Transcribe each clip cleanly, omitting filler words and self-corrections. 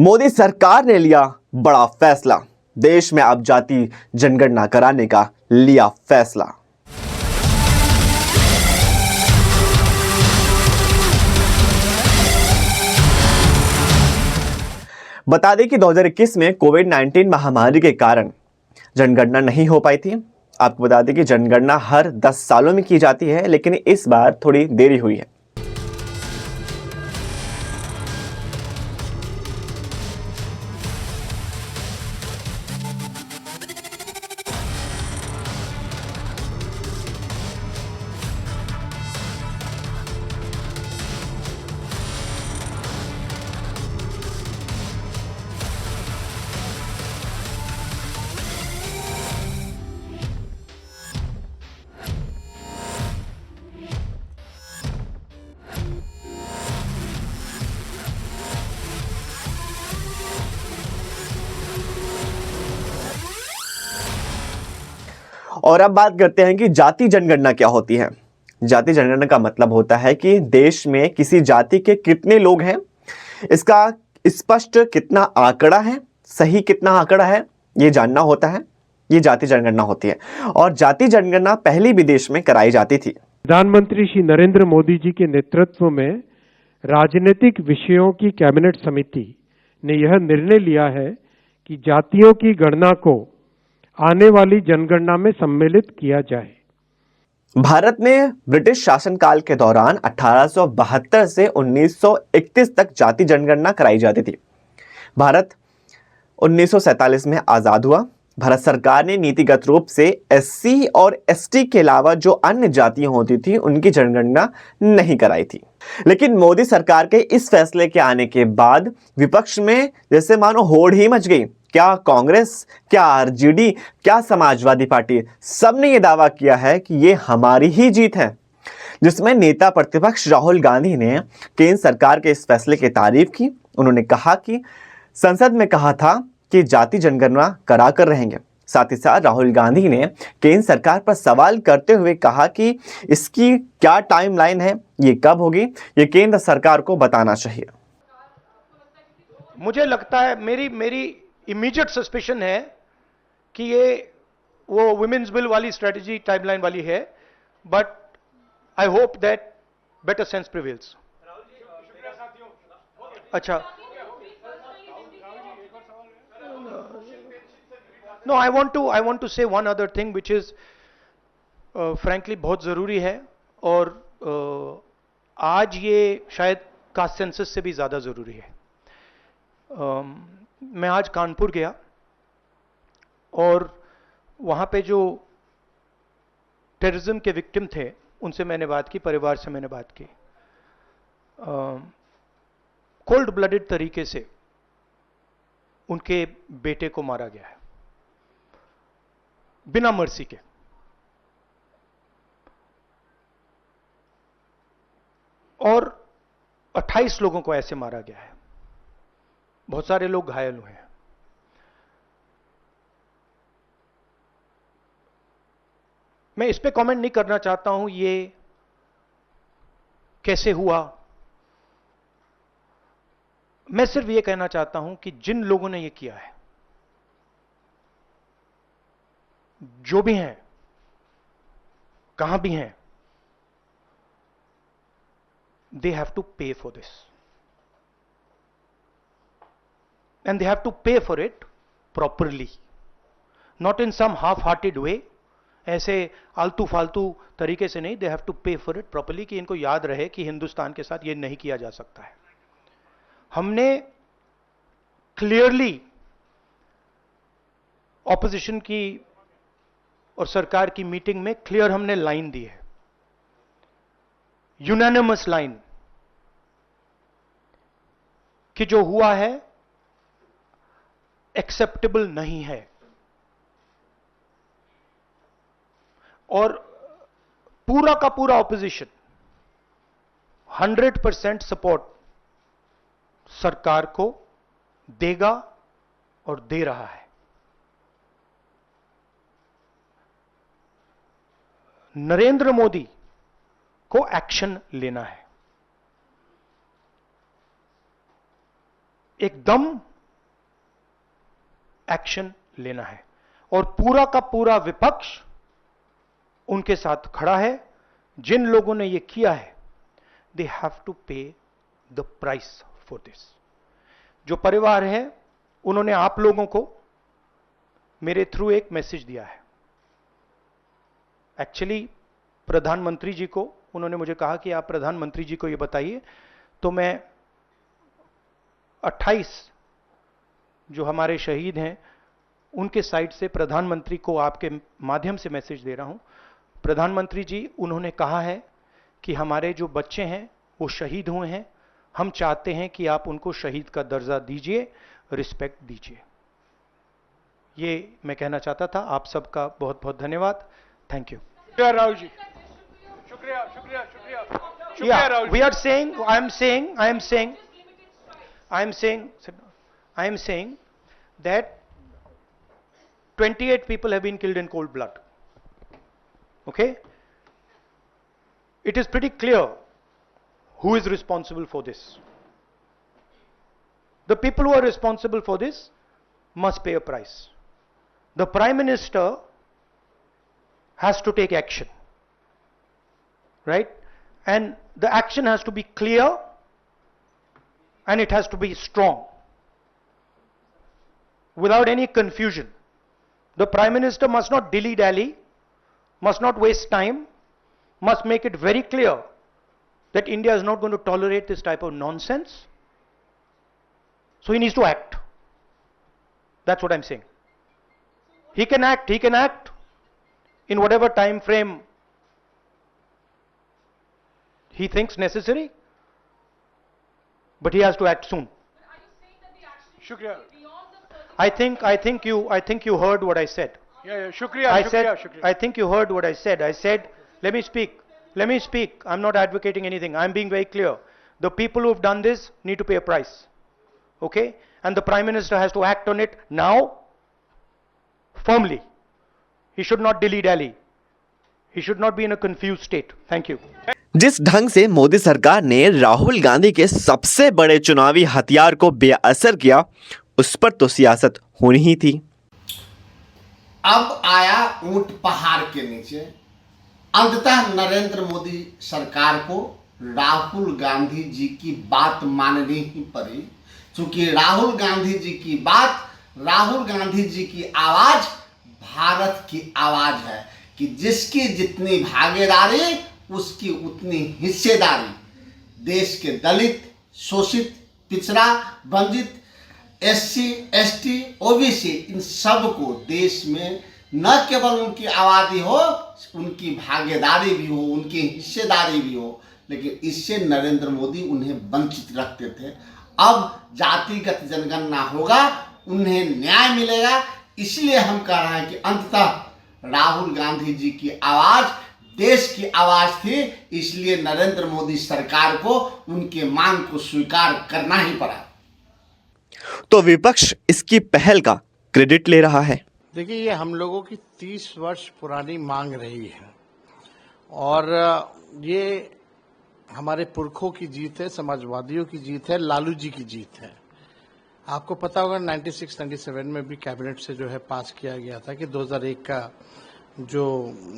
मोदी सरकार ने लिया बड़ा फैसला। देश में अब जाति जनगणना कराने का लिया फैसला। बता दें कि 2021 में कोविड-19 महामारी के कारण जनगणना नहीं हो पाई थी। आपको बता दें कि जनगणना हर 10 सालों में की जाती है, लेकिन इस बार थोड़ी देरी हुई है। और अब बात करते हैं कि जाति जनगणना क्या होती है। जाति जनगणना का मतलब होता है कि देश में किसी जाति के कितने लोग हैं, इसका स्पष्ट कितना आंकड़ा है, सही कितना आंकड़ा है, ये जानना होता है। ये जाति जनगणना होती है। और जाति जनगणना पहली भी देश में कराई जाती थी। प्रधानमंत्री श्री नरेंद्र मोदी जी के नेतृत्व में राजनीतिक विषयों की कैबिनेट समिति ने यह निर्णय लिया है कि जातियों की गणना को आने वाली जनगणना में सम्मिलित किया जाए। भारत में ब्रिटिश शासनकाल के दौरान 1872 से 1931 तक जाति जनगणना कराई जाती थी। भारत 1947 में आजाद हुआ। भारत सरकार ने नीतिगत रूप से एससी और एसटी के अलावा जो अन्य जातियां होती थी उनकी जनगणना नहीं कराई थी। लेकिन मोदी सरकार के इस फैसले के आने के बाद विपक्ष में जैसे मानो होड़ ही मच गई। क्या कांग्रेस, क्या आरजेडी, क्या समाजवादी पार्टी, सबने ये दावा किया है कि ये हमारी ही जीत है। जिसमें नेता प्रतिपक्ष राहुल गांधी ने केंद्र सरकार के इस फैसले की तारीफ की। उन्होंने कहा कि संसद में कहा था कि जाति जनगणना करा कर रहेंगे। साथ ही साथ राहुल गांधी ने केंद्र सरकार पर सवाल करते हुए कहा कि इसकी क्या टाइमलाइन है, ये कब होगी, ये केंद्र सरकार को बताना चाहिए। मुझे लगता है, मेरी इमीडिएट सस्पेशन है कि ये वो वुमेन्स बिल वाली स्ट्रेटजी टाइमलाइन वाली है, but I hope that better sense prevails. अच्छा, नो, आई वांट टू से one other thing which is frankly बहुत जरूरी है, और आज ये शायद कास्ट सेंसस से भी ज्यादा जरूरी है। मैं आज कानपुर गया और वहाँ पे जो टेररिज्म के विक्टिम थे उनसे मैंने बात की, परिवार से मैंने बात की। कोल्ड ब्लडेड तरीके से उनके बेटे को मारा गया है, बिना मर्सी के। और 28 लोगों को ऐसे मारा गया है, बहुत सारे लोग घायल हुए हैं। मैं इस पे कमेंट नहीं करना चाहता हूं ये कैसे हुआ। मैं सिर्फ ये कहना चाहता हूं कि जिन लोगों ने ये किया है, जो भी हैं, कहां भी हैं, they have to pay for this, and they have to pay for it properly, not in some half-hearted way, ऐसे आलतू फालतू तरीके से नहीं। they have to pay for it properly, कि इनको याद रहे कि हिंदुस्तान के साथ ये नहीं किया जा सकता है। हमने क्लियरली ऑपोजिशन की और सरकार की मीटिंग में क्लियर हमने लाइन दी है, यूनानिमस लाइन, कि जो हुआ है एक्सेप्टेबल नहीं है। और पूरा का पूरा ऑपोजिशन 100% सपोर्ट सरकार को देगा और दे रहा है। नरेंद्र मोदी को एक्शन लेना है, एकदम एक्शन लेना है और पूरा का पूरा विपक्ष उनके साथ खड़ा है। जिन लोगों ने ये किया है, दे हैव टू पे द प्राइस फॉर दिस। जो परिवार है, उन्होंने आप लोगों को मेरे थ्रू एक मैसेज दिया है। एक्चुअली प्रधानमंत्री जी को उन्होंने मुझे कहा कि आप प्रधानमंत्री जी को ये बताइए, तो मैं 28 जो हमारे शहीद हैं उनके साइड से प्रधानमंत्री को आपके माध्यम से मैसेज दे रहा हूं। प्रधानमंत्री जी, उन्होंने कहा है कि हमारे जो बच्चे हैं वो शहीद हुए हैं, हम चाहते हैं कि आप उनको शहीद का दर्जा दीजिए, रिस्पेक्ट दीजिए। ये मैं कहना चाहता था। आप सबका बहुत बहुत धन्यवाद। Thank you. शुक्रिया राहुल जी, शुक्रिया शुक्रिया शुक्रिया शुक्रिया Rahul ji. We are saying, I am saying that 28 people have been killed in cold blood. Okay? It is pretty clear who is responsible for this. The people who are responsible for this must pay a price. The Prime Minister has to take action, right? And the action has to be clear and it has to be strong, without any confusion. The Prime Minister must not dilly-dally, must not waste time, must make it very clear that India is not going to tolerate this type of nonsense. So he needs to act. That's what I'm saying. He can act in whatever time frame he thinks necessary, but he has to act soon. शुक्रिया। I think you heard what I said. शुक्रिया I शुक्रिया said, शुक्रिया। I think you heard what I said. I said, let me speak. I'm not advocating anything. I'm being very clear. The people who have done this need to pay a price. Okay? And the Prime Minister has to act on it now, firmly. He should not dilly-dally. He should not be in a confused state. Thank you. जिस ढंग से मोदी सरकार ने राहुल गांधी के सबसे बड़े चुनावी हथियार को बेअसर किया, उस पर तो सियासत होनी ही थी। अब आया ऊंट पहाड़ के नीचे। अंततः नरेंद्र मोदी सरकार को राहुल गांधी जी की बात माननी ही पड़ी, क्योंकि राहुल गांधी जी की बात, राहुल गांधी जी की आवाज भारत की आवाज है कि जिसकी जितनी भागीदारी उसकी उतनी हिस्सेदारी। देश के दलित, शोषित, पिछड़ा, वंचित, एससी, एसटी, ओबीसी, इन सब को देश में न केवल उनकी आबादी हो, उनकी भागीदारी भी हो, उनकी हिस्सेदारी भी हो, लेकिन इससे नरेंद्र मोदी उन्हें वंचित रखते थे। अब जातिगत जनगणना होगा, उन्हें न्याय मिलेगा। इसलिए हम कह रहे हैं कि अंततः राहुल गांधी जी की आवाज देश की आवाज थी, इसलिए नरेंद्र मोदी सरकार को उनके मांग को स्वीकार करना ही पड़ा। तो विपक्ष इसकी पहल का क्रेडिट ले रहा है। देखिए, ये हम लोगों की 30 वर्ष पुरानी मांग रही है और ये हमारे पुरखों की जीत है, समाजवादियों की जीत है, लालू जी की जीत है। आपको पता होगा 96-97 में भी कैबिनेट से जो है पास किया गया था कि 2001 का जो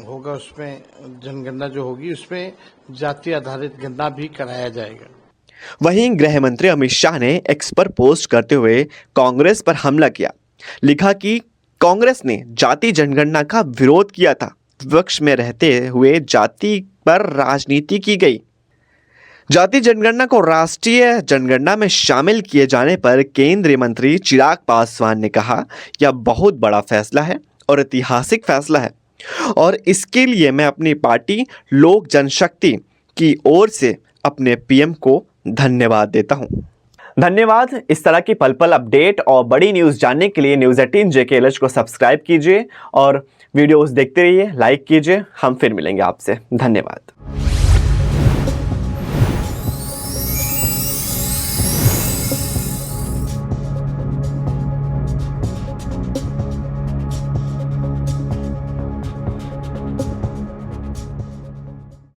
होगा उसमें जनगणना जो होगी उसमें जाति आधारित गणना भी कराया जाएगा। वहीं गृह मंत्री अमित शाह ने एक्स पर पोस्ट करते हुए कांग्रेस पर हमला किया। लिखा कि कांग्रेस ने जाति जनगणना का विरोध किया था, विपक्ष में रहते हुए जाति पर राजनीति की गई। जाति जनगणना को राष्ट्रीय जनगणना में शामिल किए जाने पर केंद्रीय मंत्री चिराग पासवान ने कहा, यह बहुत बड़ा फैसला है और ऐतिहासिक फैसला है और इसके लिए मैं अपनी पार्टी लोक जनशक्ति की ओर से अपने पीएम को धन्यवाद देता हूं। धन्यवाद। इस तरह की पल पल अपडेट और बड़ी न्यूज़ जानने के लिए न्यूज़ 18 JKLH को सब्सक्राइब कीजिए और वीडियोस देखते रहिए, लाइक कीजिए। हम फिर मिलेंगे आपसे। धन्यवाद।